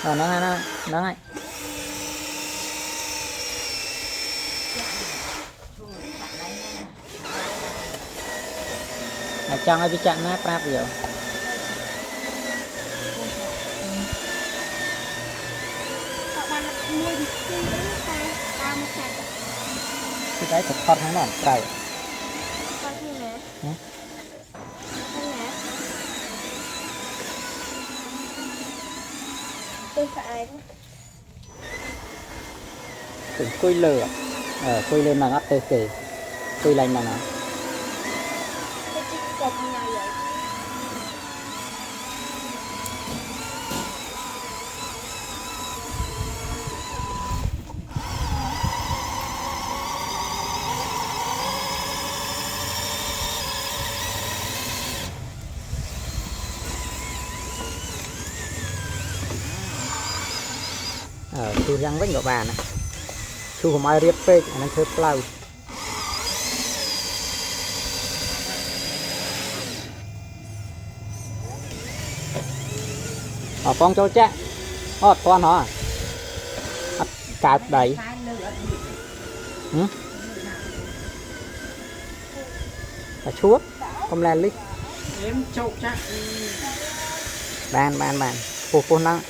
rồi nó ngay trong ai bị chặn nó prap rồi cái đấy thật con thằng nào trời tôi phải từng cùi lửa cùi lên mà ngắt tê kì cùi lạnh mà nó cái chiếc cột nhà vậy thu răng với ngựa bà này thu không ai riết phê nó thơ plau ở con châu chắc con hả cạp đầy là chuốt không lên lít em châu chắc bàn phô năng